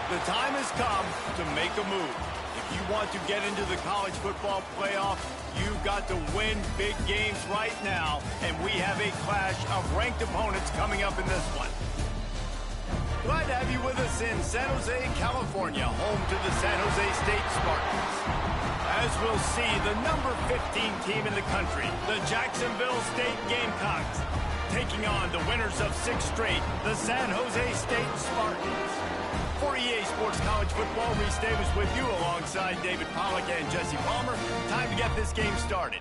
The time has come to make a move. If you want to get into the college football playoff, you've got to win big games right now, and we have a clash of ranked opponents coming up in this one. Glad to have you with us in San Jose, California, home to the San Jose State Spartans. As we'll see, the number 15 team in the country, the Jacksonville State Gamecocks, taking on the winners of 6 straight, the San Jose State Spartans. For EA Sports College Football, Reese Davis with you alongside David Pollack and Jesse Palmer. Time to get this game started.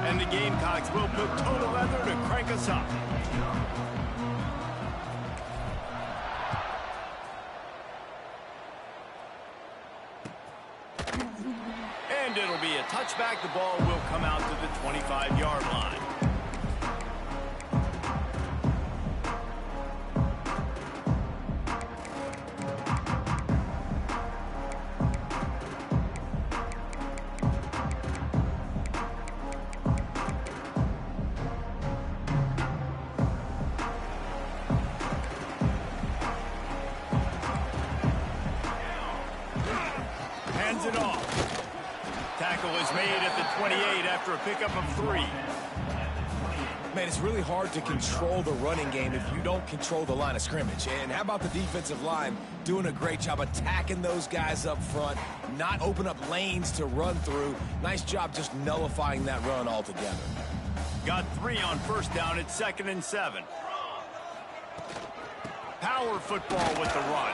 And the Gamecocks will put total leather to crank us up. And it'll be a touchback. The ball will come out to the 25-yard line. Hands it off. Tackle is made at the 28 after a pickup of 3. Man, it's really hard to control the running game if you don't control the line of scrimmage. And how about the defensive line doing a great job attacking those guys up front, not open up lanes to run through. Nice job just nullifying that run altogether. Got 3 on first down at 2nd and 7. Power football with the run.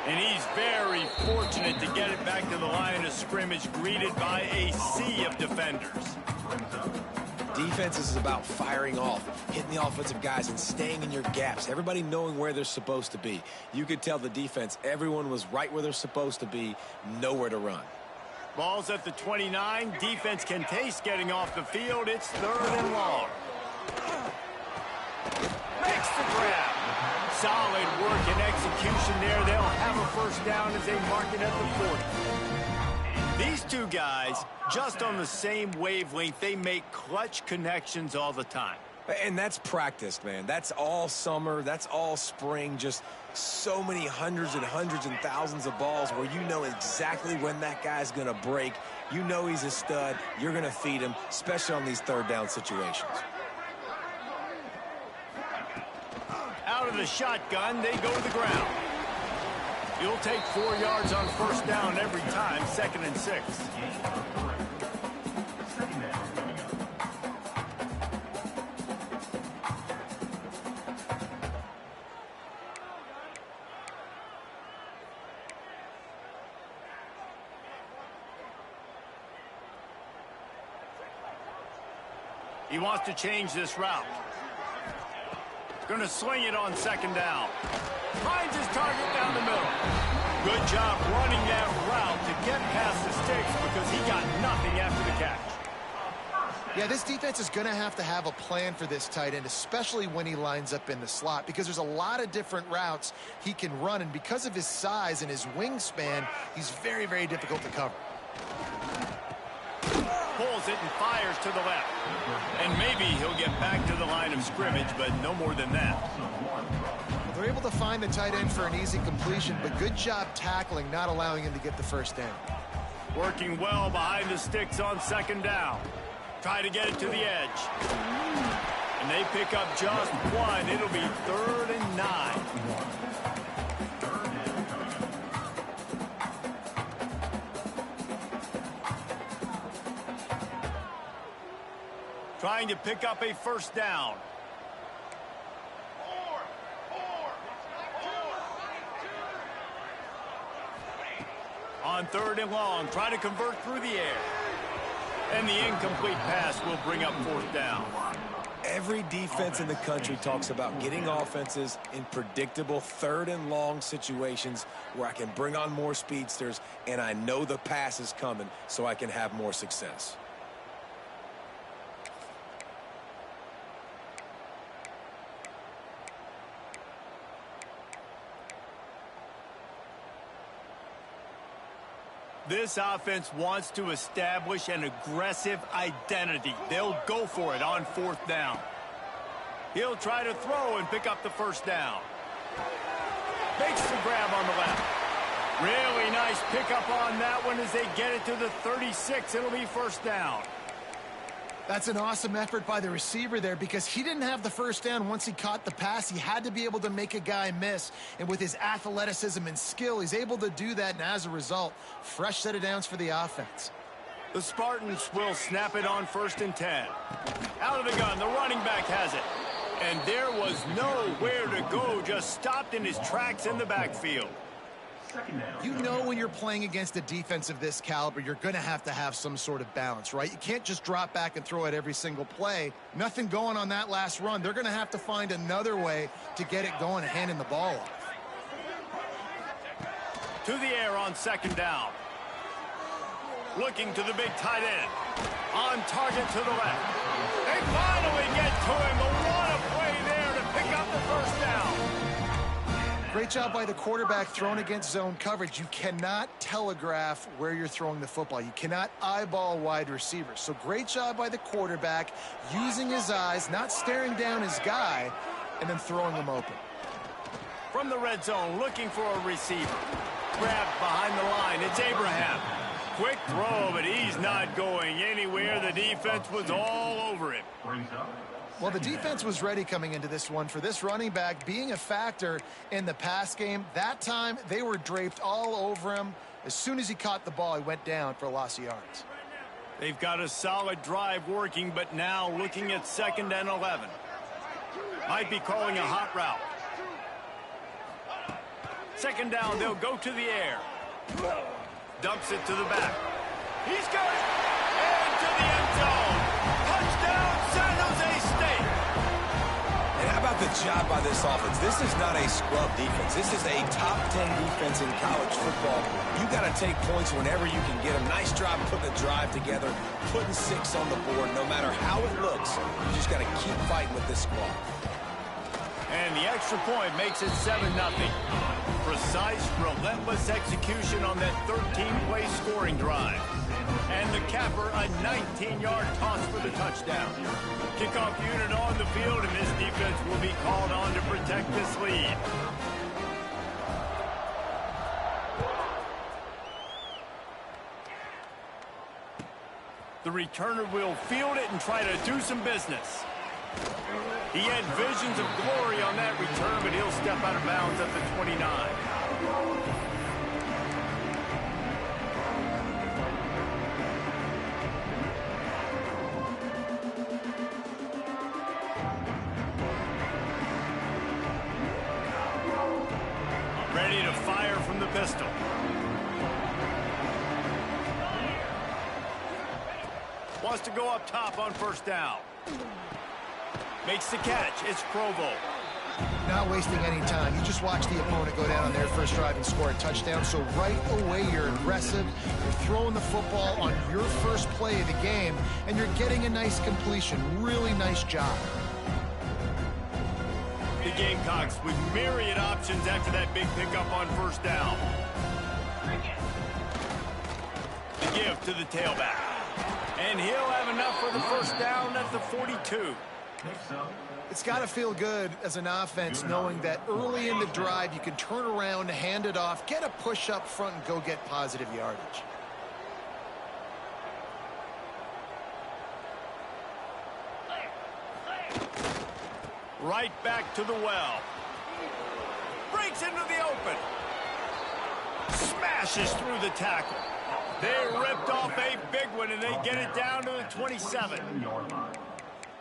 And he's very fortunate to get it back to the line of scrimmage, greeted by a sea of defenders. Defense is about firing off, hitting the offensive guys and staying in your gaps, everybody knowing where they're supposed to be. You could tell the defense, everyone was right where they're supposed to be, nowhere to run. Ball's at the 29. Defense can taste getting off the field. It's 3rd and long. Makes the grab. Solid work and execution there. They'll have a first down as they mark it at the 40. These two guys, just on the same wavelength, they make clutch connections all the time. And that's practice, man. That's all summer. That's all spring. Just so many hundreds and thousands of balls where you know exactly when that guy's going to break. You know he's a stud. You're going to feed him, especially on these 3rd down situations. Out of the shotgun, they go to the ground. You'll take 4 yards on first down every time, 2nd and 6. He wants to change this route. Going to sling it on 2nd down. Finds his target down the middle. Good job running that route to get past the sticks because he got nothing after the catch. Yeah, this defense is going to have a plan for this tight end, especially when he lines up in the slot, because there's a lot of different routes he can run, and because of his size and his wingspan, he's very, very difficult to cover. Pulls it and fires to the left. And maybe he'll get back to the line of scrimmage, but no more than that. They're able to find the tight end for an easy completion, but good job tackling, not allowing him to get the first down. Working well behind the sticks on 2nd down. Try to get it to the edge. And they pick up just 1. It'll be 3rd and 9. Trying to pick up a first down. On 3rd and long, trying to convert through the air. And the incomplete pass will bring up 4th down. Every defense in the country talks about getting offenses in predictable 3rd and long situations where I can bring on more speedsters and I know the pass is coming so I can have more success. This offense wants to establish an aggressive identity. They'll go for it on 4th down. He'll try to throw and pick up the first down. Makes the grab on the left. Really nice pickup on that one as they get it to the 36. It'll be first down. That's an awesome effort by the receiver there because he didn't have the first down once he caught the pass. He had to be able to make a guy miss. And with his athleticism and skill, he's able to do that. And as a result, fresh set of downs for the offense. The Spartans will snap it on 1st and 10. Out of the gun, the running back has it. And there was nowhere to go, just stopped in his tracks in the backfield. You know when you're playing against a defense of this caliber, you're going to have some sort of balance, right? You can't just drop back and throw it every single play. Nothing going on that last run. They're going to have to find another way to get it going and handing the ball off. To the air on 2nd down. Looking to the big tight end. On target to the left. They finally get to him, but what a play there to pick up the first down. Great job by the quarterback thrown against zone coverage. You cannot telegraph where you're throwing the football. You cannot eyeball wide receivers. So great job by the quarterback using his eyes, not staring down his guy, and then throwing him open. From the red zone, looking for a receiver. Grabbed behind the line. It's Abraham. Quick throw, but he's not going anywhere. The defense was all over him. Well, the defense was ready coming into this one for this running back being a factor in the pass game. That time, they were draped all over him. As soon as he caught the ball, he went down for a loss of yards. They've got a solid drive working, but now looking at 2nd and 11. Might be calling a hot route. 2nd down, they'll go to the air. Dumps it to the back. He's got it! Into the end zone. Touchdown, San Jose State. And how about the job by this offense? This is not a scrub defense. This is a top 10 defense in college football. You got to take points whenever you can get them. Nice job putting the drive together, putting 6 on the board. No matter how it looks, you just got to keep fighting with this squad. And the extra point makes it 7-0. Precise, relentless execution on that 13-play scoring drive. And the capper, a 19-yard toss for the touchdown. Kickoff unit on the field, and this defense will be called on to protect this lead. The returner will field it and try to do some business. He had visions of glory on that return, but he'll step out of bounds at the 29. Ready to fire from the pistol. Wants to go up top on 1st down. Makes the catch. It's Provo. Not wasting any time. You just watch the opponent go down on their first drive and score a touchdown. So right away, you're aggressive. You're throwing the football on your first play of the game, and you're getting a nice completion. Really nice job. The Gamecocks with myriad options after that big pickup on 1st down. The give to the tailback. And he'll have enough for the first down at the 42. It's got to feel good as an offense knowing that early in the drive you can turn around, hand it off, get a push up front, and go get positive yardage. Right back to the well. Breaks into the open. Smashes through the tackle. They ripped off a big one, and they get it down to the 27.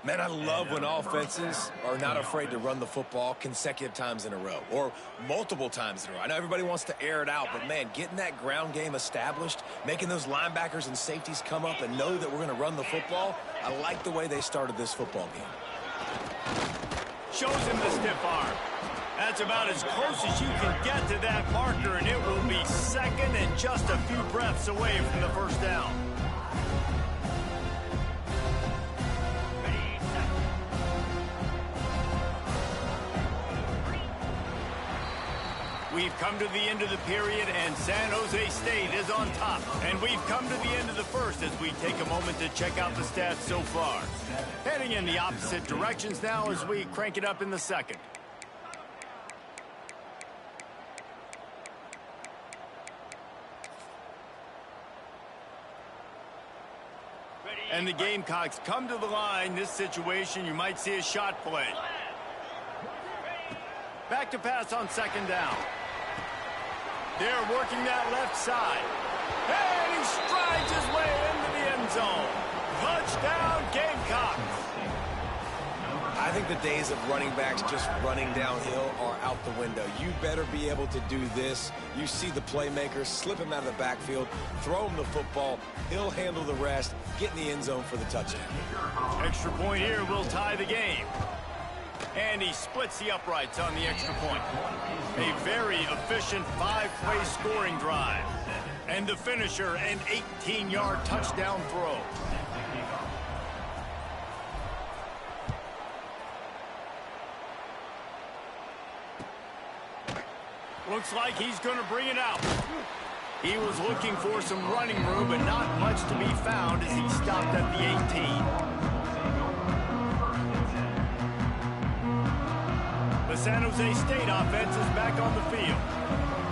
Man, I love when offenses are not afraid to run the football consecutive times in a row or multiple times in a row. I know everybody wants to air it out, but, man, getting that ground game established, making those linebackers and safeties come up and know that we're going to run the football, I like the way they started this football game. Shows him the stiff arm. That's about as close as you can get to that marker, and it will be 2nd and just a few breaths away from the first down. We've come to the end of the period, and San Jose State is on top. And we've come to the end of the first as we take a moment to check out the stats so far. Heading in the opposite directions now as we crank it up in the second. And the Gamecocks come to the line. This situation, you might see a shot play. Back to pass on second down. They're working that left side. And he strides his way into the end zone. Touchdown, Gamecocks. I think the days of running backs just running downhill are out the window. You better be able to do this. You see the playmaker, slip him out of the backfield, throw him the football, he'll handle the rest, get in the end zone for the touchdown. Extra point here will tie the game. And he splits the uprights on the extra point. A very efficient 5-play scoring drive. And the finisher, an 18-yard touchdown throw. Looks like he's going to bring it out. He was looking for some running room, but not much to be found as he stopped at the 18. The San Jose State offense is back on the field.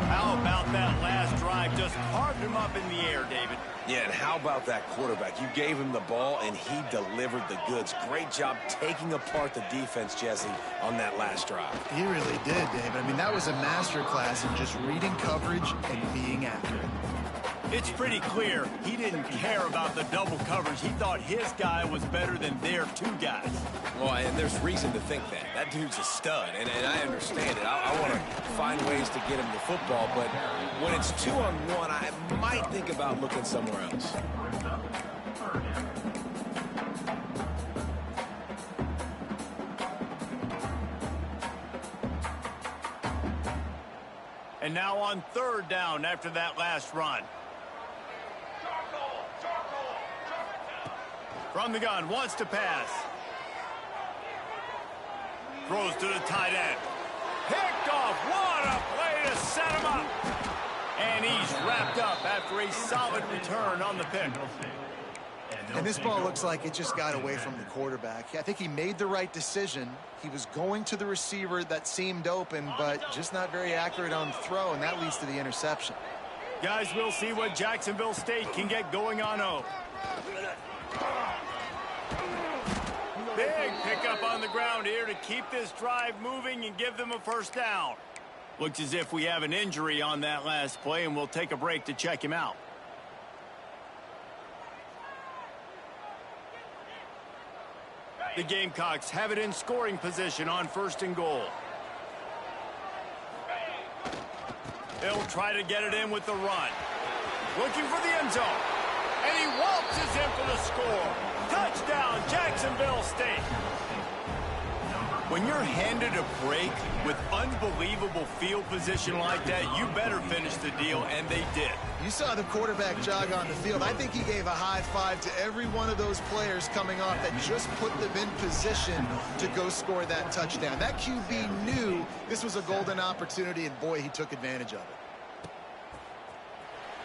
How about that last drive? Just carved him up in the air, David. Yeah, and how about that quarterback? You gave him the ball, and he delivered the goods. Great job taking apart the defense, Jesse, on that last drive. He really did, David. I mean, that was a masterclass in just reading coverage and being accurate. It's pretty clear he didn't care about the double coverage. He thought his guy was better than their two guys. Well, and there's reason to think that. That dude's a stud, and I understand it. I want to find ways to get him the football, but when it's 2-on-1, I might think about looking somewhere else. And now on third down after that last run. From the gun, wants to pass. Throws to the tight end. Picked off. What a play to set him up. And he's wrapped up after a solid return on the pick. And this ball looks like it just got away from the quarterback. I think he made the right decision. He was going to the receiver that seemed open, but just not very accurate on the throw, and that leads to the interception. Guys, we'll see what Jacksonville State can get going on O. Big pickup on the ground here to keep this drive moving and give them a first down. Looks as if we have an injury on that last play, and we'll take a break to check him out. The Gamecocks have it in scoring position on first and goal. They'll try to get it in with the run. Looking for the end zone. And he waltzes in for the score. Touchdown, Jacksonville State. When you're handed a break with unbelievable field position like that, you better finish the deal, and they did. You saw the quarterback jog on the field. I think he gave a high five to every one of those players coming off that just put them in position to go score that touchdown. That QB knew this was a golden opportunity, and boy, he took advantage of it.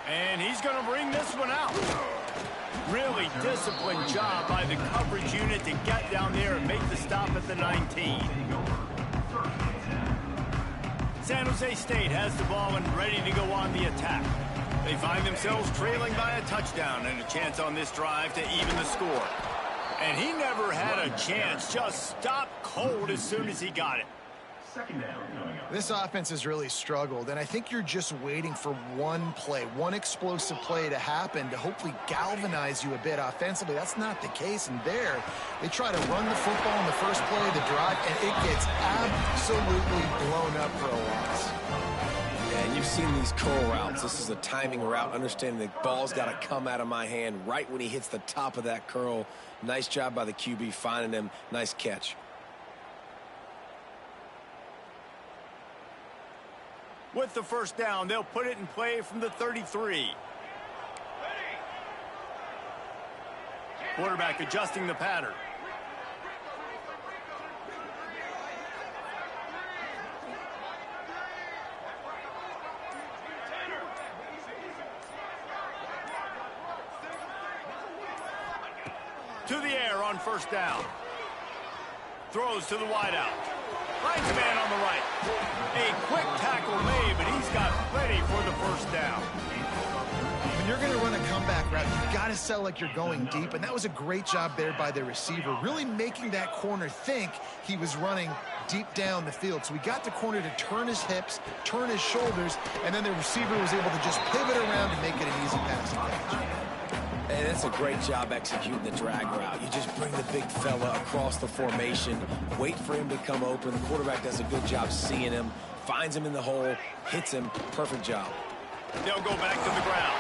And he's going to bring this one out. Really disciplined job by the coverage unit to get down there and make the stop at the 19. San Jose State has the ball and ready to go on the attack. They find themselves trailing by a touchdown and a chance on this drive to even the score. And he never had a chance, just stopped cold as soon as he got it. This offense has really struggled, and I think you're just waiting for one play, one explosive play to happen to hopefully galvanize you a bit offensively. That's not the case, and there they try to run the football in the first play of the drive, and it gets absolutely blown up for a loss. Yeah, and you've seen these curl routes. This is a timing route, understanding the ball's got to come out of my hand right when he hits the top of that curl. Nice job by the QB finding him. Nice catch. With the first down, they'll put it in play from the 33. Quarterback adjusting the pattern. to the air on first down. Throws to the wideout. Finds a man on the right. A quick tackle made, but he's got plenty for the first down. When you're going to run a comeback route, you've got to sell like you're going deep, and that was a great job there by the receiver, really making that corner think he was running deep down the field. So we got the corner to turn his hips, turn his shoulders, and then the receiver was able to just pivot around and make it an easy passing catch. And that's a great job executing the drag route. You just bring the big fella across the formation, wait for him to come open. The quarterback does a good job seeing him, finds him in the hole, hits him. Perfect job. They'll go back to the ground.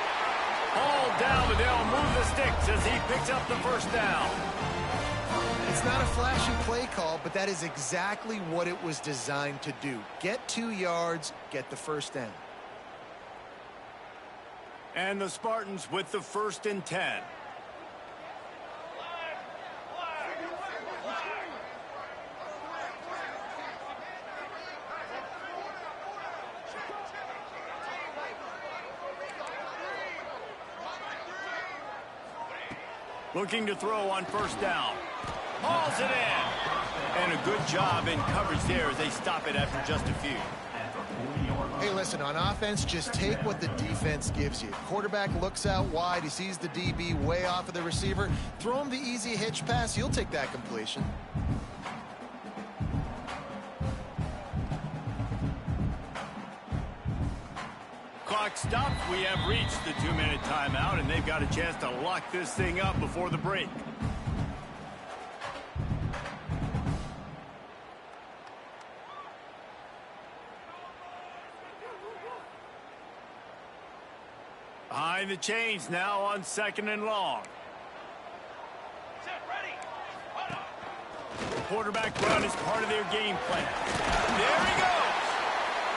Ball down, but they'll move the sticks as he picks up the first down. It's not a flashy play call, but that is exactly what it was designed to do. Get 2 yards, get the first down. And the Spartans with the 1st and 10. Looking to throw on first down. Hauls it in. And a good job in coverage there as they stop it after just a few. Hey, listen, on offense, just take what the defense gives you. Quarterback looks out wide. He sees the DB way off of the receiver. Throw him the easy hitch pass. He'll take that completion. Clock stops. We have reached the 2-minute timeout, and they've got a chance to lock this thing up before the break. Behind the chains now on 2nd and long. The quarterback run is part of their game plan. There he goes.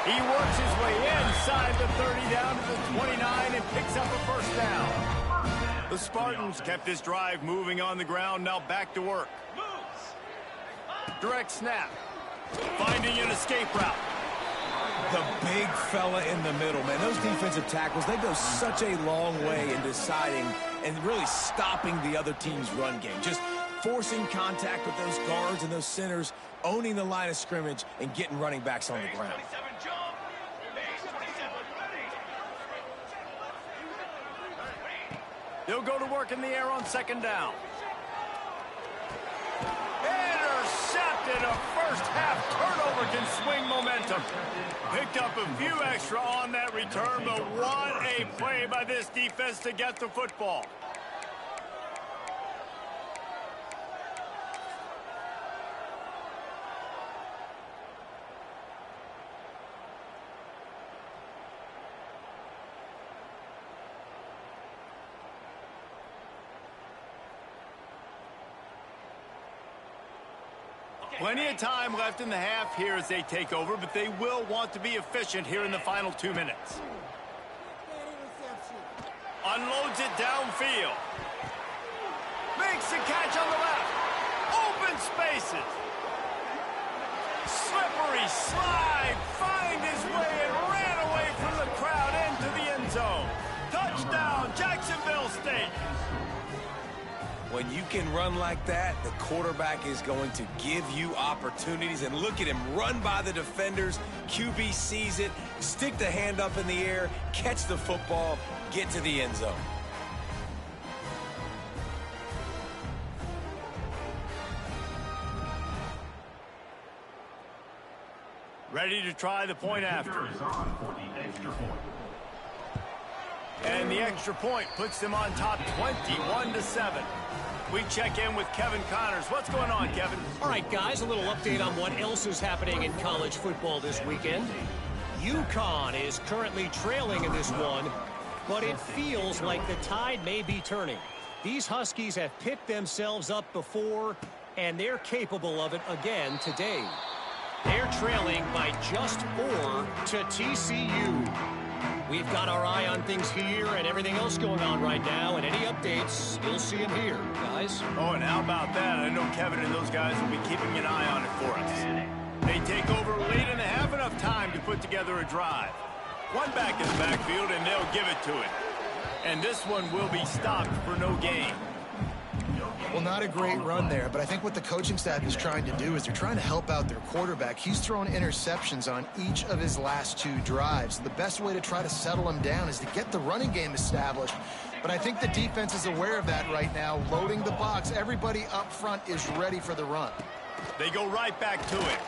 He works his way inside the 30 down to the 29 and picks up a first down. The Spartans kept this drive moving on the ground, now back to work. Direct snap. Finding an escape route. The big fella in the middle, man. Those defensive tackles, they go such a long way in deciding and really stopping the other team's run game. Just forcing contact with those guards and those centers, owning the line of scrimmage, and getting running backs on the ground. They'll go to work in the air on 2nd down. Intercepted. A first half turnover can swing momentum. Picked up a few extra on that return, but what a play by this defense to get the football. Plenty of time left in the half here as they take over, but they will want to be efficient here in the final 2 minutes. Unloads it downfield. Makes the catch on the left. Open spaces. Slippery slide. Find his way and ran away from the crowd into the end zone. Touchdown, Jacksonville State. When you can run like that, the quarterback is going to give you opportunities. And look at him run by the defenders. QB sees it, stick the hand up in the air, catch the football, get to the end zone. Ready to try the point after. And the extra point puts them on top 21-7. We check in with Kevin Connors. What's going on, Kevin? All right, guys, a little update on what else is happening in college football this weekend. UConn is currently trailing in this one, but it feels like the tide may be turning. These Huskies have picked themselves up before, and they're capable of it again today. They're trailing by just 4 to TCU. We've got our eye on things here and everything else going on right now, and any updates, you'll see them here, guys. Oh, and how about that? I know Kevin and those guys will be keeping an eye on it for us. They take over late and have enough time to put together a drive. One back in the backfield, and they'll give it to it. And this one will be stopped for no gain. Well, Well, not a great run there, but I think what the coaching staff is trying to do is they're trying to help out their quarterback. He's thrown interceptions on each of his last 2 drives. The best way to try to settle him down is to get the running game established. But I think the defense is aware of that right now, loading the box. Everybody up front is ready for the run. They go right back to it.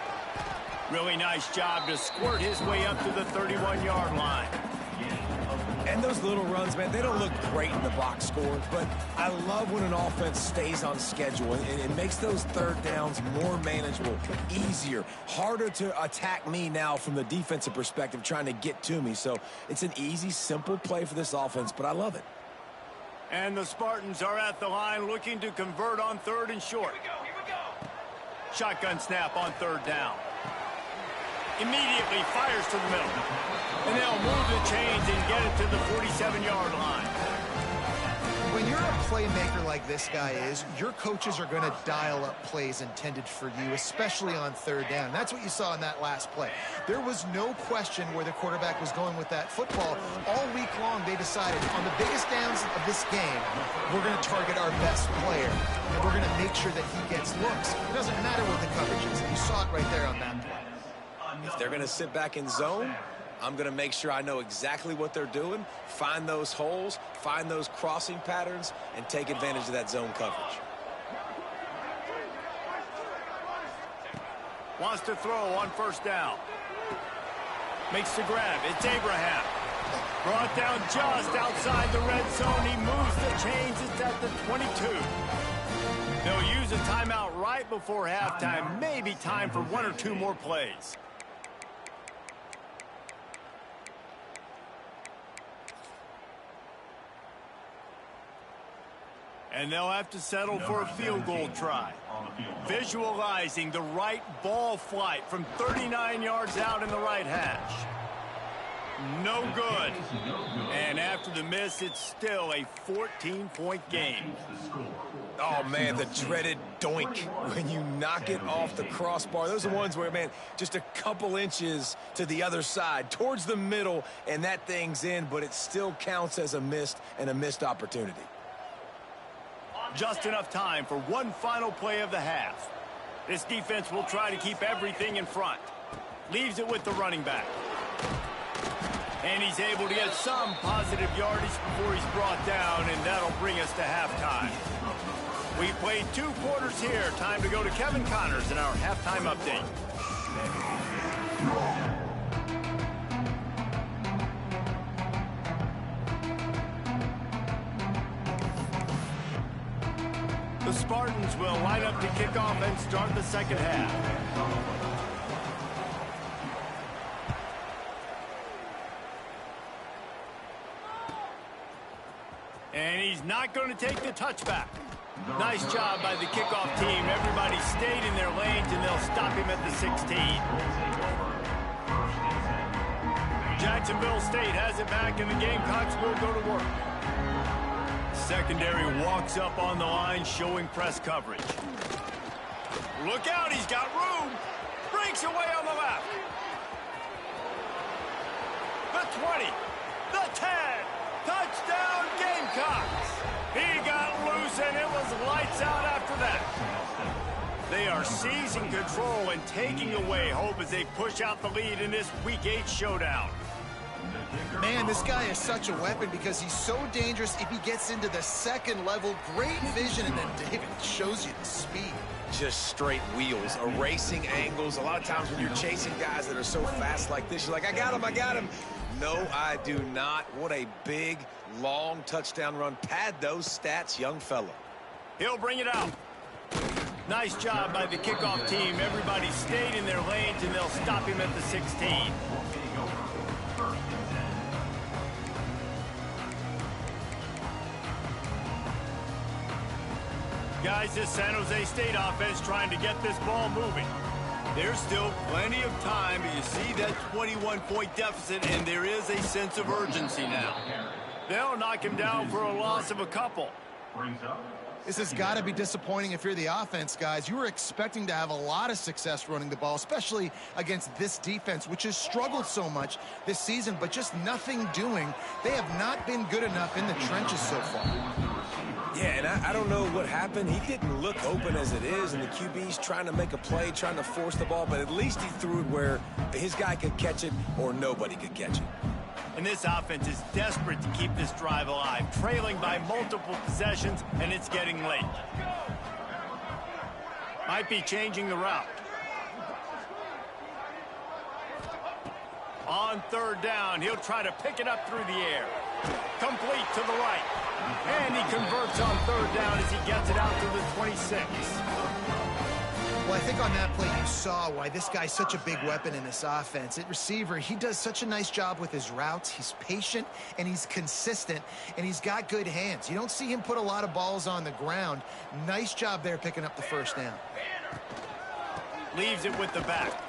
Really nice job to squirt his way up to the 31-yard line. And those little runs, man, they don't look great in the box score, but I love when an offense stays on schedule, and it makes those third downs more manageable, easier, harder to attack me now from the defensive perspective trying to get to me. So it's an easy, simple play for this offense, but I love it. And the Spartans are at the line looking to convert on 3rd and short. Here we go. Shotgun snap on 3rd down. Immediately fires to the middle. And they'll move the chains and get it to the 47-yard line. When you're a playmaker like this guy is, your coaches are going to dial up plays intended for you, especially on 3rd down. That's what you saw in that last play. There was no question where the quarterback was going with that football. All week long, they decided on the biggest downs of this game, we're going to target our best player, and we're going to make sure that he gets looks. It doesn't matter what the coverage is. You saw it right there on that play. If they're going to sit back in zone, I'm going to make sure I know exactly what they're doing, find those holes, find those crossing patterns, and take advantage of that zone coverage. Wants to throw on 1st down. Makes the grab. It's Abraham. Brought down just outside the red zone. He moves the chains. It's at the 22. They'll use a timeout right before halftime. Maybe time for 1 or 2 more plays. And they'll have to settle for a field goal try. Visualizing the right ball flight from 39 yards out in the right hash. No good. And after the miss, it's still a 14-point game. Oh, man, the dreaded doink when you knock it off the crossbar. Those are the ones where, man, just a couple inches to the other side, towards the middle, and that thing's in, but it still counts as a missed opportunity. Just enough time for one final play of the half. This defense will try to keep everything in front. Leaves it with the running back. And he's able to get some positive yardage before he's brought down, and that'll bring us to halftime. We played 2 quarters here. Time to go to Kevin Connors in our halftime update. The Spartans will line up to kick off and start the second half. And he's not going to take the touchback. Nice job by the kickoff team. Everybody stayed in their lanes, and they'll stop him at the 16. Jacksonville State has it back, and the Gamecocks will go to work. Secondary walks up on the line, showing press coverage. Look out, he's got room. Breaks away on the left. The 20, the 10, touchdown Gamecocks. He got loose, and it was lights out after that. They are seizing control and taking away hope as they push out the lead in this Week 8 showdown. Man, this guy is such a weapon because he's so dangerous if he gets into the second level. Great vision, and then David shows you the speed. Just straight wheels, erasing angles. A lot of times when you're chasing guys that are so fast like this, you're like, I got him. No, I do not. What a big, long touchdown run. Pad those stats, young fella. He'll bring it out. Nice job by the kickoff team. Everybody stayed in their lanes, and they'll stop him at the 16. Guys, this San Jose State offense trying to get this ball moving. There's still plenty of time. You see that 21-point deficit, and there is a sense of urgency now. They'll knock him down for a loss of a couple. This has got to be disappointing if you're the offense, guys. You were expecting to have a lot of success running the ball, especially against this defense, which has struggled so much this season, but just nothing doing. They have not been good enough in the trenches so far. Yeah, and I don't know what happened. He didn't look open as it is, and the QB's trying to make a play, trying to force the ball, but at least he threw it where his guy could catch it or nobody could catch it. And this offense is desperate to keep this drive alive, trailing by multiple possessions, and it's getting late. Might be changing the route. On third down, he'll try to pick it up through the air. Complete to the right. And he converts on third down as he gets it out to the 26. Well, I think on that play you saw why this guy's such a big weapon in this offense. At receiver, he does such a nice job with his routes. He's patient, and he's consistent, and he's got good hands. You don't see him put a lot of balls on the ground. Nice job there picking up the first down. Leaves it with the back.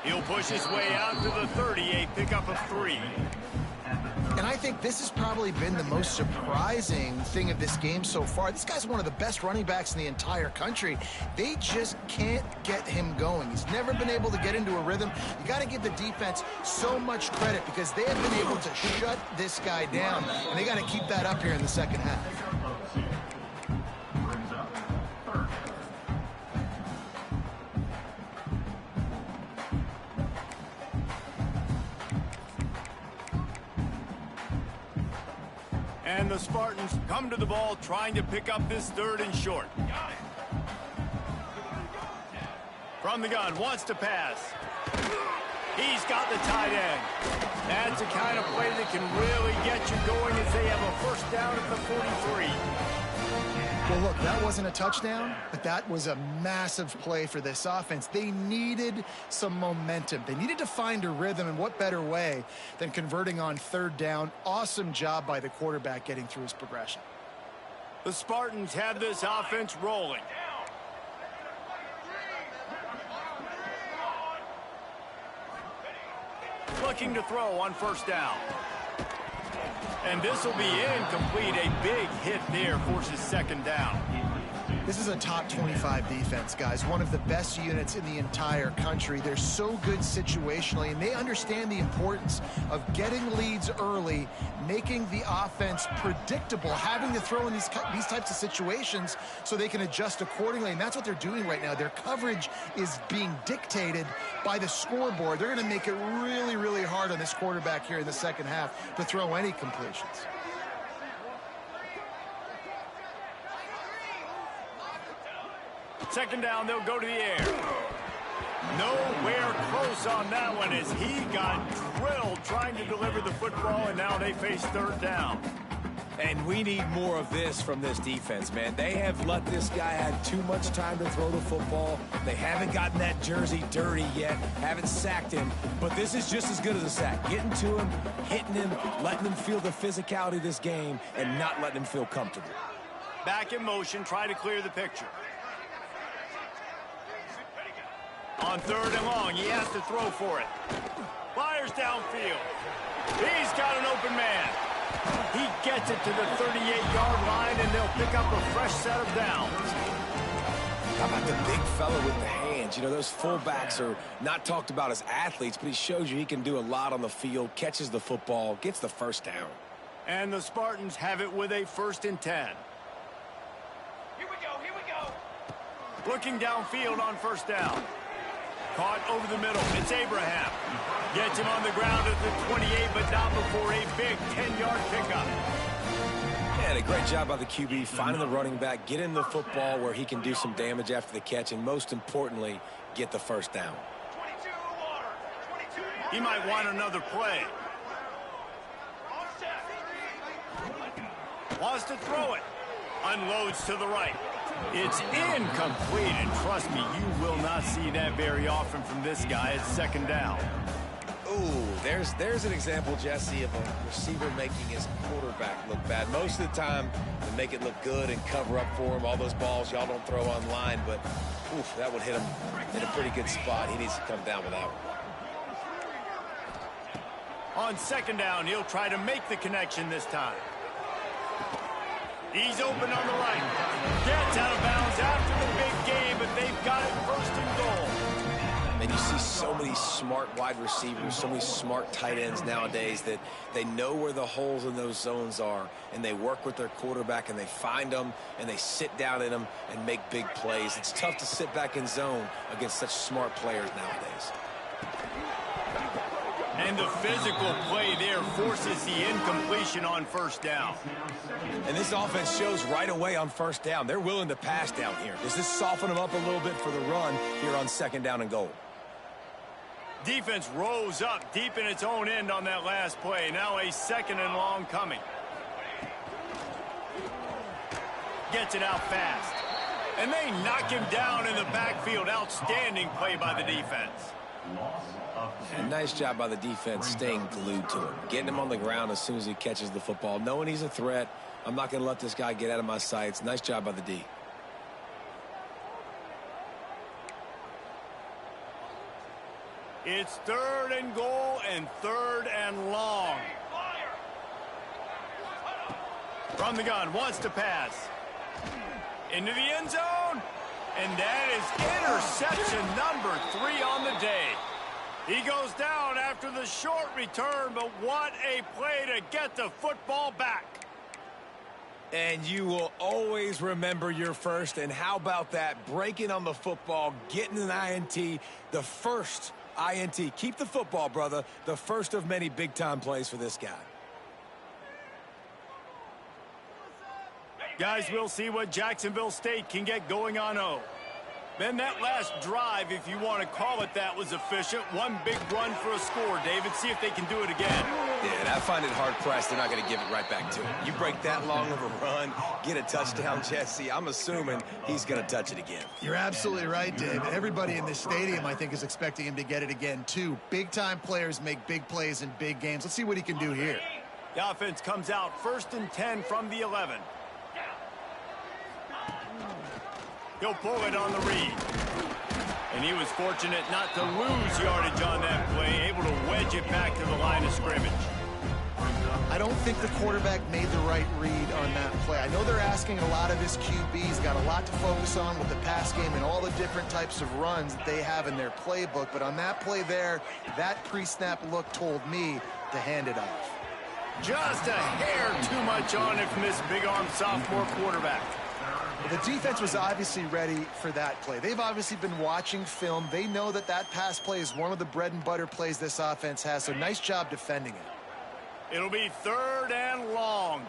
He'll push his way out to the 38, pickup of 3. And I think this has probably been the most surprising thing of this game so far. This guy's one of the best running backs in the entire country. They just can't get him going. He's never been able to get into a rhythm. You got to give the defense so much credit because they have been able to shut this guy down, and they got to keep that up here in the second half. And the Spartans come to the ball trying to pick up this third and short. From the gun, wants to pass. He's got the tight end. That's the kind of play that can really get you going as they have a first down at the 43. Well, look, that wasn't a touchdown, but that was a massive play for this offense. They needed some momentum. They needed to find a rhythm, and what better way than converting on third down. Awesome job by the quarterback getting through his progression. The Spartans have this offense rolling. Looking to throw on first down. And this will be incomplete. A big hit there forces second down. This is a top 25 defense, guys. One of the best units in the entire country. They're so good situationally, and they understand the importance of getting leads early, making the offense predictable, having to throw in these types of situations so they can adjust accordingly, and that's what they're doing right now. Their coverage is being dictated by the scoreboard. They're going to make it really, really hard on this quarterback here in the second half to throw any completions. Second down, they'll go to the air. Nowhere close on that one as he got drilled trying to deliver the football, and now they face third down. And we need more of this from this defense, man. They have let this guy have too much time to throw the football. They haven't gotten that jersey dirty yet, haven't sacked him. But this is just as good as a sack. Getting to him, hitting him, letting him feel the physicality of this game, and not letting him feel comfortable. Back in motion, try to clear the picture. On third and long, he has to throw for it. Fires downfield. He's got an open man. He gets it to the 38-yard line, and they'll pick up a fresh set of downs. How about the big fella with the hands? You know, those fullbacks are not talked about as athletes, but he shows you he can do a lot on the field, catches the football, gets the first down. And the Spartans have it with a 1st and 10. Here we go. Looking downfield on first down. Caught over the middle. It's Abraham. Gets him on the ground at the 28, but not before a big 10-yard pickup. Yeah, a great job by the QB, finding the running back, getting the football where he can do some damage after the catch, and most importantly, get the first down. 22 water. 22. He might want another play. Wants to throw it. Unloads to the right. It's incomplete, and trust me, you will not see that very often from this guy. It's second down. Ooh, there's an example, Jesse, of a receiver making his quarterback look bad. Most of the time, they make it look good and cover up for him. All those balls y'all don't throw online, but oof, that would hit him in a pretty good spot. He needs to come down with that one. On second down, he'll try to make the connection this time. He's open on the right. Gets out of bounds after the big game, but they've got it 1st and goal. And You see so many smart wide receivers, so many smart tight ends nowadays that they know where the holes in those zones are, and they work with their quarterback, and they find them, and they sit down in them and make big plays. It's tough to sit back in zone against such smart players nowadays. And the physical play there forces the incompletion on first down. And this offense shows right away on first down. They're willing to pass down here. Does this soften them up a little bit for the run here on second down and goal? Defense rose up deep in its own end on that last play. Now a second and long coming. Gets it out fast. And they knock him down in the backfield. Outstanding play by the defense. And nice job by the defense staying glued to him. Getting him on the ground as soon as he catches the football. Knowing he's a threat. I'm not going to let this guy get out of my sights. Nice job by the D. It's third and goal and third and long. From the gun, wants to pass. Into the end zone. And that is interception number 3 on the day. He goes down after the short return, but what a play to get the football back. And you will always remember your first. And how about that? Breaking on the football, getting an INT, the first INT. Keep the football, brother. The first of many big-time plays for this guy. Guys, we'll see what Jacksonville State can get going on O. Ben, that last drive, if you want to call it that, was efficient. One big run for a score, David. See if they can do it again. Yeah, and I find it hard-pressed. They're not going to give it right back to him. You break that long of a run, get a touchdown, Jesse, I'm assuming he's going to touch it again. You're absolutely right, Dave. Everybody in this stadium, I think, is expecting him to get it again, too. Big-time players make big plays in big games. Let's see what he can do here. The offense comes out 1st and 10 from the 11. He'll pull it on the read. And he was fortunate not to lose yardage on that play, able to wedge it back to the line of scrimmage. I don't think the quarterback made the right read on that play. I know they're asking a lot of his QB. He's got a lot to focus on with the pass game and all the different types of runs that they have in their playbook. But on that play there, that pre-snap look told me to hand it off. Just a hair too much on it from this big-arm sophomore quarterback. The defense was obviously ready for that play. They've obviously been watching film. They know that that pass play is one of the bread and butter plays this offense has, so nice job defending it. It'll be 3rd and long.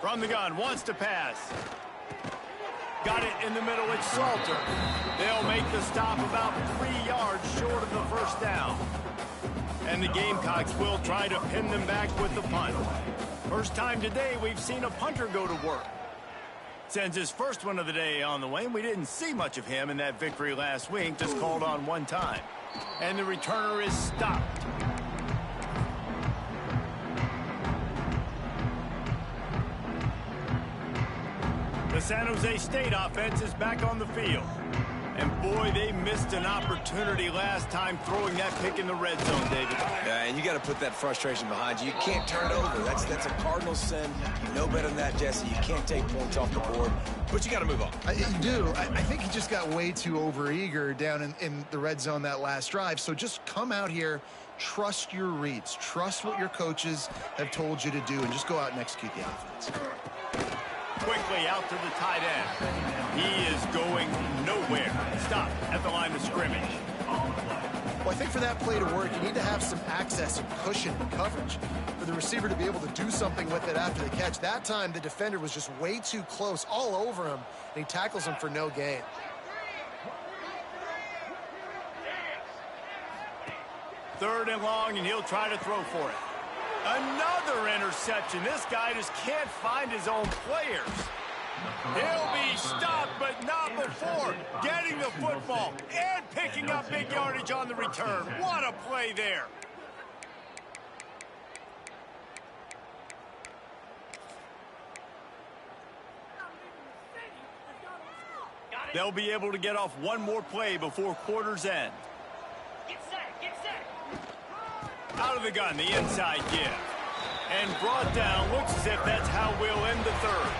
From the gun, wants to pass. Got it in the middle, it's Salter. They'll make the stop about 3 yards short of the first down. And the Gamecocks will try to pin them back with the punt. First time today we've seen a punter go to work. Sends his first one of the day on the way. We didn't see much of him in that victory last week, just called on one time. And the returner is stopped. The San Jose State offense is back on the field. And boy, they missed an opportunity last time throwing that pick in the red zone, David. Yeah, and you got to put that frustration behind you. You can't turn it over. That's a cardinal sin. You know better than that, Jesse. You can't take points off the board, but you got to move on. You do. I think he just got way too overeager down in the red zone that last drive. So just come out here, trust your reads, trust what your coaches have told you to do, and just go out and execute the offense. Quickly out to the tight end. He is going nowhere. Stop at the line of scrimmage. Well, I think for that play to work, you need to have some access and cushion and coverage for the receiver to be able to do something with it after the catch. That time, the defender was just way too close, all over him, and he tackles him for no gain. Third and long, and he'll try to throw for it. Another interception. This guy just can't find his own players. He'll be stopped, but not before getting the football and picking up big yardage on the return. What a play there. They'll be able to get off one more play before quarter's end. Out of the gun, the inside give. And brought down, looks as if that's how we'll end the third.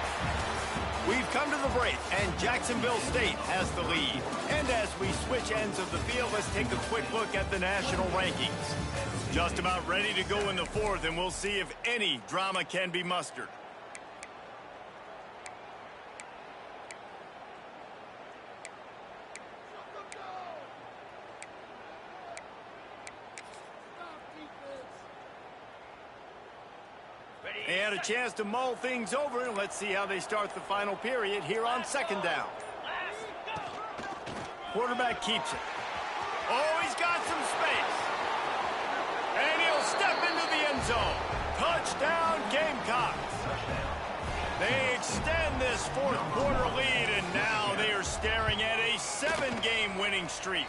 We've come to the break, and Jacksonville State has the lead. And as we switch ends of the field, let's take a quick look at the national rankings. Just about ready to go in the fourth, and we'll see if any drama can be mustered. They had a chance to mull things over, and let's see how they start the final period here on second down. Quarterback keeps it. Oh, he's got some space. And he'll step into the end zone. Touchdown, Gamecocks. They extend this fourth quarter lead, and now they are staring at a 7-game winning streak.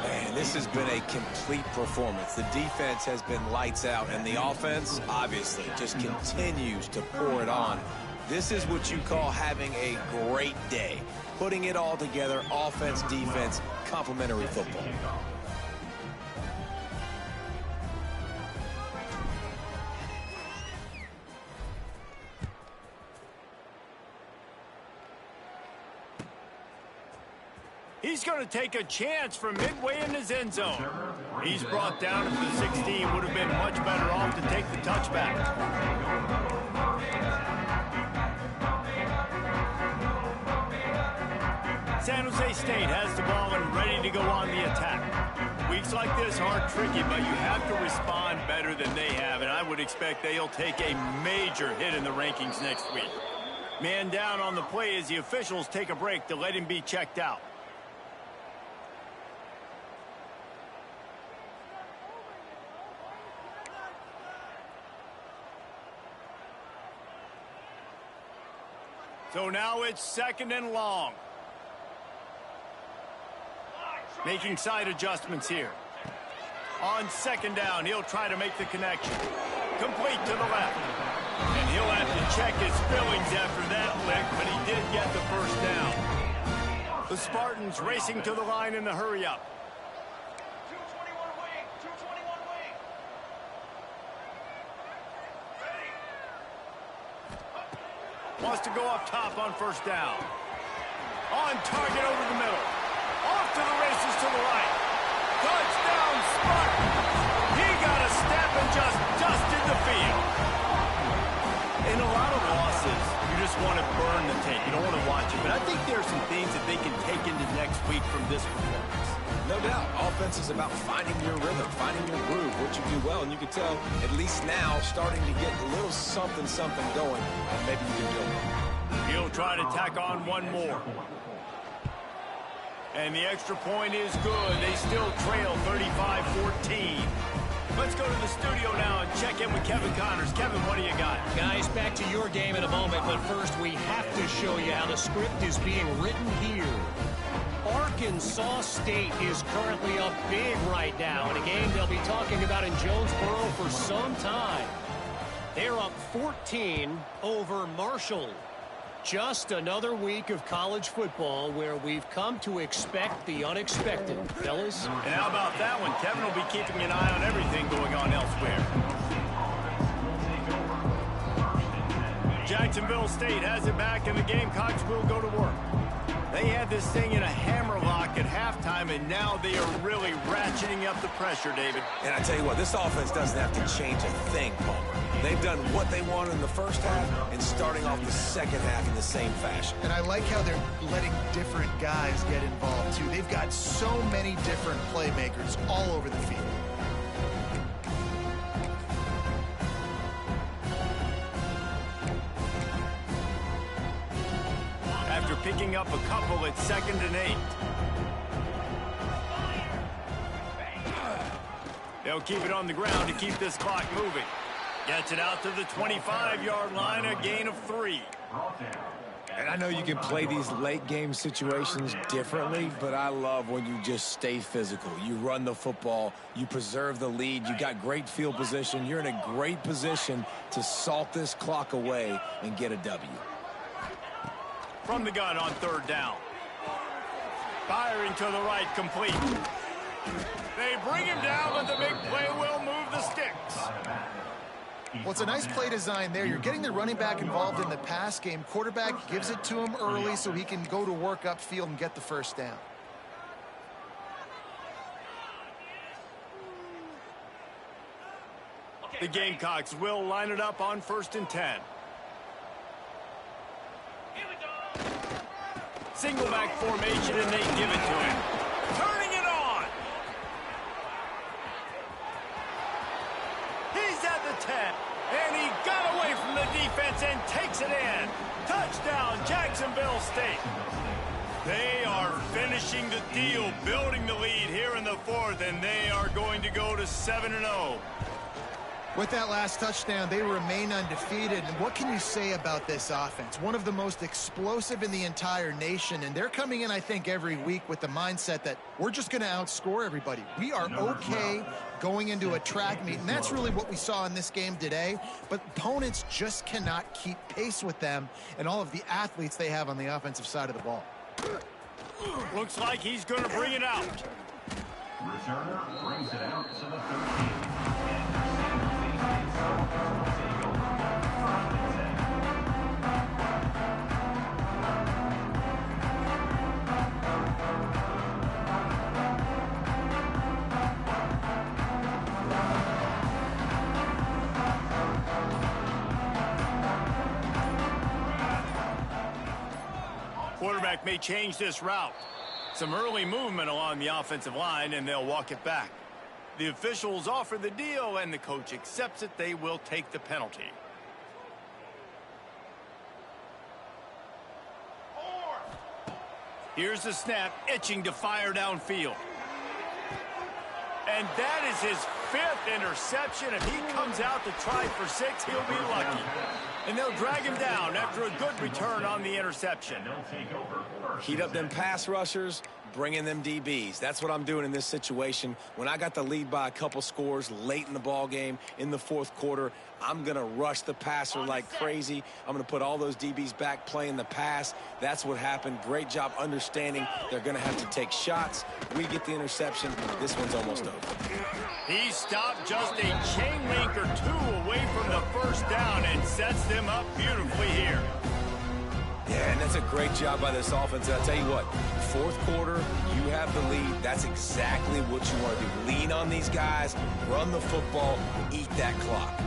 Man, this has been a complete performance. The defense has been lights out, and the offense, obviously, just continues to pour it on. This is what you call having a great day. Putting it all together, offense, defense, complementary football. He's going to take a chance from midway in his end zone. He's brought down to the 16. Would have been much better off to take the touchback. San Jose State has the ball and ready to go on the attack. Weeks like this are tricky, but you have to respond better than they have, and I would expect they'll take a major hit in the rankings next week. Man down on the play as the officials take a break to let him be checked out. So now it's second and long. Making side adjustments here. On second down, he'll try to make the connection. Complete to the left. And he'll have to check his fillings after that lick, but he did get the first down. The Spartans racing to the line in the hurry-up. 221 wing, 221 wing. Wants to go up top on first down. On target over the middle. Off to the races to the right. Touchdown, Spartans! He got a step and just dusted the field. In a lot of losses, you just want to burn the tape. You don't want to watch it. But I think there are some things that they can take into next week from this performance. No doubt. Offense is about finding your rhythm, finding your groove, what you do well. And you can tell, at least now, starting to get a little something going, and maybe you can build it. He'll try to tack on one more. And the extra point is good. They still trail 35-14. Let's go to the studio now and check in with Kevin Connors. Kevin, what do you got? Guys, back to your game in a moment, but first we have to show you how the script is being written here. Arkansas State is currently up big right now in a game they'll be talking about in Jonesboro for some time. They're up 14 over Marshall. Just another week of college football where we've come to expect the unexpected, fellas. And how about that one? Kevin will be keeping an eye on everything going on elsewhere. Jacksonville State has it back, and the Gamecocks will go to work. They had this thing in a hammerlock at halftime, and now they are really ratcheting up the pressure, David. And I tell you what, this offense doesn't have to change a thing, Palmer. They've done what they wanted in the first half and starting off the second half in the same fashion. And I like how they're letting different guys get involved, too. They've got so many different playmakers all over the field. After picking up a couple, it's 2nd and 8. They'll keep it on the ground to keep this clock moving. Gets it out to the 25-yard line, a gain of 3. And I know you can play these late game situations differently, but I love when you just stay physical. You run the football, you preserve the lead, you got great field position. You're in a great position to salt this clock away and get a W. From the gun on 3rd down. Firing to the right, complete. They bring him down, but the big play will move the sticks. Well, it's a nice play design there. You're getting the running back involved in the pass game. Quarterback gives it to him early so he can go to work upfield and get the first down. The Gamecocks will line it up on 1st and 10. Single back formation, and they give it to him. Turning it on. He's at the 10, and he got away from the defense and takes it in. Touchdown, Jacksonville State. They are finishing the deal, building the lead here in the 4th, and they are going to go to 7-0. With that last touchdown, they remain undefeated. And what can you say about this offense? One of the most explosive in the entire nation. And they're coming in, I think, every week with the mindset that we're just going to outscore everybody. We are okay going into a track meet. And that's really what we saw in this game today. But opponents just cannot keep pace with them and all of the athletes they have on the offensive side of the ball. Looks like he's going to bring it out. Returner brings it out to the 13. Quarterback may change this route. Some early movement along the offensive line, and they'll walk it back. The officials offer the deal, and the coach accepts it. They will take the penalty. Here's the snap, itching to fire downfield. And that is his 5th interception. If he comes out to try for 6, he'll be lucky. And they'll drag him down after a good return on the interception. Heat up them pass rushers, bring in them DBs. That's what I'm doing in this situation. When I got the lead by a couple scores late in the ball game in the 4th quarter, I'm going to rush the passer like crazy. I'm going to put all those DBs back playing the pass. That's what happened. Great job understanding they're going to have to take shots. We get the interception. This one's almost over. He stopped just a chain link or 2 away from the first down and sets them up beautifully here. Yeah, and that's a great job by this offense. And I'll tell you what, 4th quarter, you have the lead. That's exactly what you want to do. Lean on these guys, run the football, eat that clock.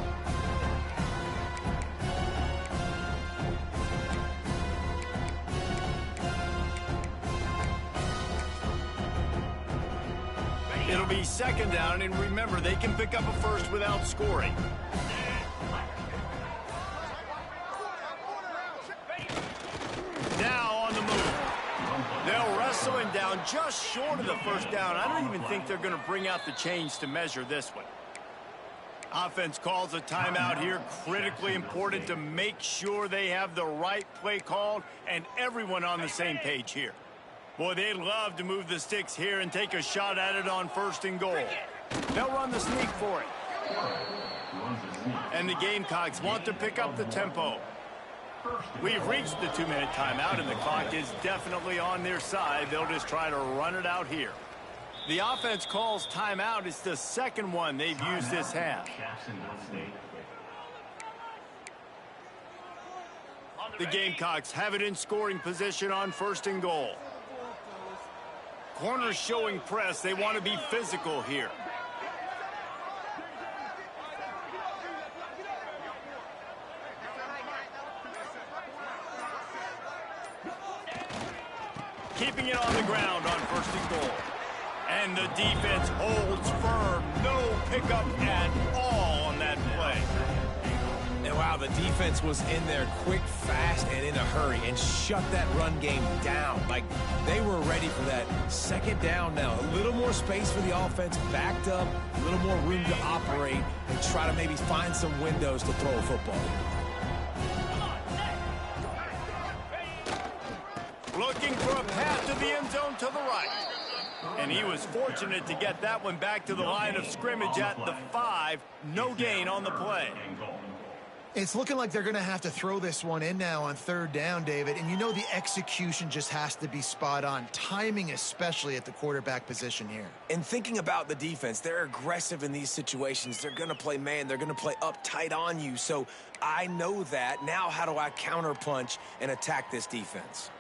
It'll be 2nd down, and remember, they can pick up a first without scoring. Now on the move. They'll wrestle him down just short of the first down. I don't even think they're going to bring out the chains to measure this one. Offense calls a timeout here. Critically important to make sure they have the right play called and everyone on the same page here. Boy, they'd love to move the sticks here and take a shot at it on 1st and goal. They'll run the sneak for it. And the Gamecocks want to pick up the tempo. We've reached the 2-minute timeout, and the clock is definitely on their side. They'll just try to run it out here. The offense calls timeout. It's the 2nd one they've used this half. The Gamecocks have it in scoring position on 1st and goal. Corners showing press. They want to be physical here. Keeping it on the ground on 1st and goal. And the defense holds firm. No pickup at all on that play. And wow, the defense was in there quick, fast, and in a hurry and shut that run game down. Like, they were ready for that 2nd down now. A little more space for the offense, backed up, a little more room to operate and try to maybe find some windows to throw a football. Looking for a path to the end zone to the right. And he was fortunate to get that one back to the line of scrimmage at the 5. No gain on the play. It's looking like they're going to have to throw this one in now on third down, David. And you know the execution just has to be spot on. Timing especially at the quarterback position here. And thinking about the defense, they're aggressive in these situations. They're going to play man. They're going to play up tight on you. So I know that. Now how do I counterpunch and attack this defense?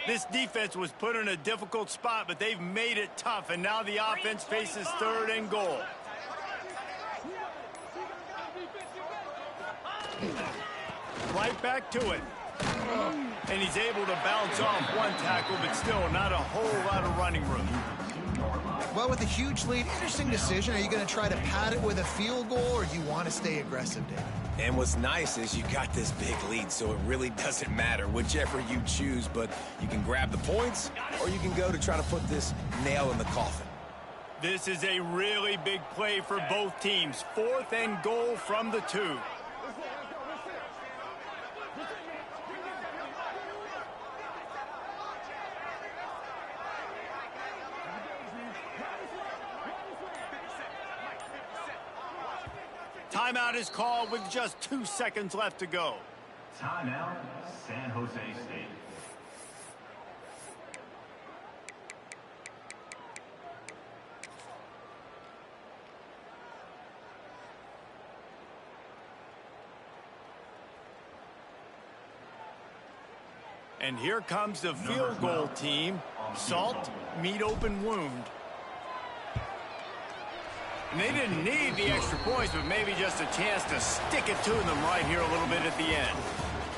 This defense was put in a difficult spot, but they've made it tough. And now the offense faces third and goal. Right back to it. And he's able to bounce off one tackle, but still not a whole lot of running room. Well, with a huge lead, interesting decision. Are you going to try to pad it with a field goal, or do you want to stay aggressive, David? And what's nice is you got this big lead, so it really doesn't matter whichever you choose, but you can grab the points, or you can go to try to put this nail in the coffin. This is a really big play for both teams. 4th and goal from the 2. Timeout is called with just 2 seconds left to go. Timeout, San Jose State. And here comes the field goal team. Salt, meat open wound. And they didn't need the extra points, but maybe just a chance to stick it to them right here a little bit at the end.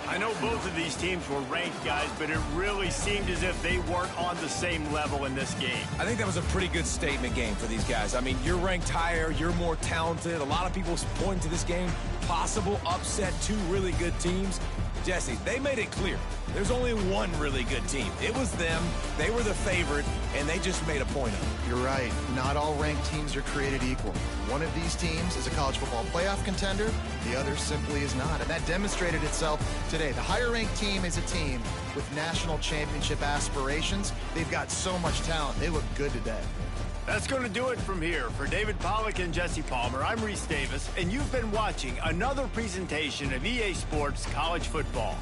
I know both of these teams were ranked, guys, but it really seemed as if they weren't on the same level in this game. I think that was a pretty good statement game for these guys. I mean, you're ranked higher, you're more talented. A lot of people point to this game, possible upset, 2 really good teams. Jesse, they made it clear. There's only one really good team. It was them. They were the favorite, and they just made a point of it. You're right. Not all ranked teams are created equal. One of these teams is a college football playoff contender. The other simply is not. And that demonstrated itself today. The higher-ranked team is a team with national championship aspirations. They've got so much talent. They look good today. That's going to do it from here. For David Pollack and Jesse Palmer, I'm Reese Davis, and you've been watching another presentation of EA Sports College Football.